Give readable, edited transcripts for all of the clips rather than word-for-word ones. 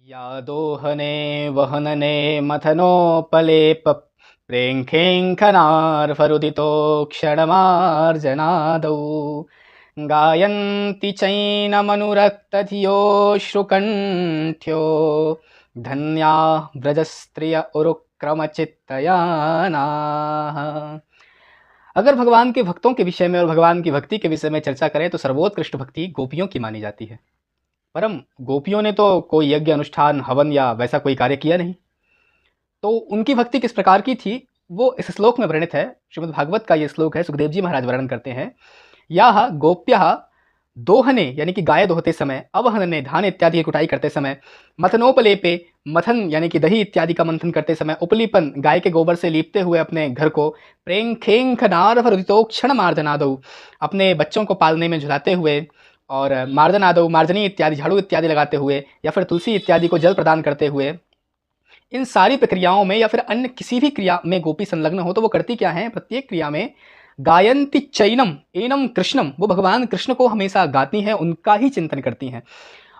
या दोहने वहनने मथनोपलेप प्रेङ्खेङ्खनार्फरुदितो क्षणमार्जनादौ गायन्ति चैनमनुरक्तधियो श्रुकण्ठ्यो धन्या व्रजस्त्रिय उरुक्रमचित्तयानाः। अगर भगवान के भक्तों के विषय में और भगवान की भक्ति के विषय में चर्चा करें तो सर्वोत्कृष्ट भक्ति गोपियों की मानी जाती है। परम गोपियों ने तो कोई यज्ञ अनुष्ठान हवन या वैसा कोई कार्य किया नहीं, तो उनकी भक्ति किस प्रकार की थी वो इस श्लोक में वर्णित है। श्रीमद् भागवत का ये श्लोक है। सुखदेव जी महाराज वर्णन करते हैं, याह गोप्यः दोहने यानी कि गाय दोहते समय, अवहनने धान इत्यादि की कुटाई करते समय, मथनोपलेपे मथन यानी कि दही इत्यादि का मंथन करते समय, उपलीपन गाय के गोबर से लीपते हुए अपने घर को, प्रेंखेंख नारफरुदितोक्षण मार्जनादौ अपने बच्चों को पालने में झुलाते हुए, और मार्जनादौ मार्जनी इत्यादि झाड़ू इत्यादि लगाते हुए, या फिर तुलसी इत्यादि को जल प्रदान करते हुए, इन सारी प्रक्रियाओं में या फिर अन्य किसी भी क्रिया में गोपी संलग्न हो तो वो करती क्या है? प्रत्येक क्रिया में गायन्ति चैनम एनम कृष्णम, वो भगवान कृष्ण को हमेशा गाती हैं, उनका ही चिंतन करती हैं।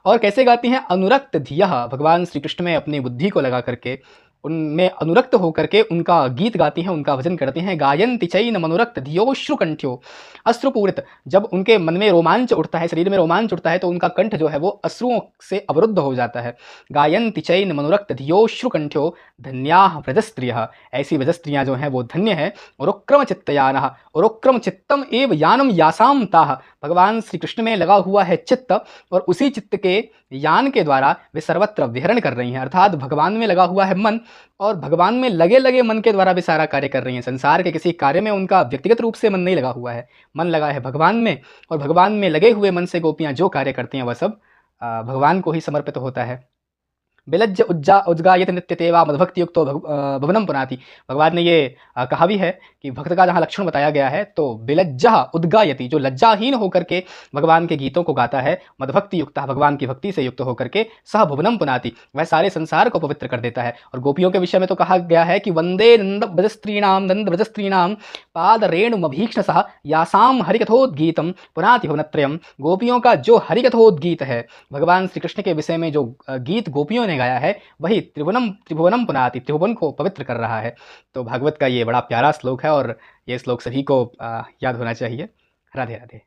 और कैसे गाती हैं? अनुरक्त धियः, भगवान श्री कृष्ण में अपनी बुद्धि को लगा करके, उनमें अनुरक्त होकर के उनका गीत गाती हैं, उनका भजन करती हैं। गायन्ति चैनम अनुरक्त धियो श्रुकंठ्यो, अश्रुपूरित, जब उनके मन में रोमांच उठता है, शरीर में रोमांच उठता है तो उनका कंठ जो है वो अश्रुओं से अवरुद्ध हो जाता है। गायन्ति चैनम अनुरक्त धियो श्रुकंठ्यो धन्याः व्रजस्त्रियः, ऐसी व्रजस्त्रियां जो हैं वो धन्य है। उरुक्रम चित्तयानः, उरुक्रम चित्तम एव यानम यासाम ताः, भगवान श्री कृष्ण में लगा हुआ है चित्त और उसी चित्त के यान के द्वारा वे सर्वत्र विहरण कर रही हैं। अर्थात भगवान में लगा हुआ है मन और भगवान में लगे लगे मन के द्वारा वे सारा कार्य कर रही हैं। संसार के किसी कार्य में उनका व्यक्तिगत रूप से मन नहीं लगा हुआ है, मन लगा है भगवान में, और भगवान में लगे हुए मन से गोपियाँ जो कार्य करती हैं वह सब भगवान को ही समर्पित होता है। बिलज्ज उज्गायत नित्यतेवा मदभक्ति युक्तो भवनम पुनाति, भगवान ने ये कहा भी है कि भक्त का जहाँ लक्षण बताया गया है तो बिलज्जा उद्गायति, जो लज्जाहीन होकर के भगवान के गीतों को गाता है, मदभक्ति युक्त, भगवान की भक्ति से युक्त होकर के, सह भुवनम पुनाति, वह सारे संसार को पवित्र कर देता है। और गोपियों के विषय में तो कहा गया है कि वंदे नंद व्रजस्त्रीणाम पाद रेणुमभीक्ष्णसः यासाम हरिकथोद्गीतम पुनाति भुवनत्रयम, गोपियों का जो हरिकथोद्गीत है, भगवान श्री कृष्ण के विषय में जो गीत गोपियों ने गाया है वही त्रिभुवनम पुनाति, त्रिभुवन को पवित्र कर रहा है। तो भागवत का ये बड़ा प्यारा श्लोक है और ये श्लोक सभी को याद होना चाहिए। राधे राधे।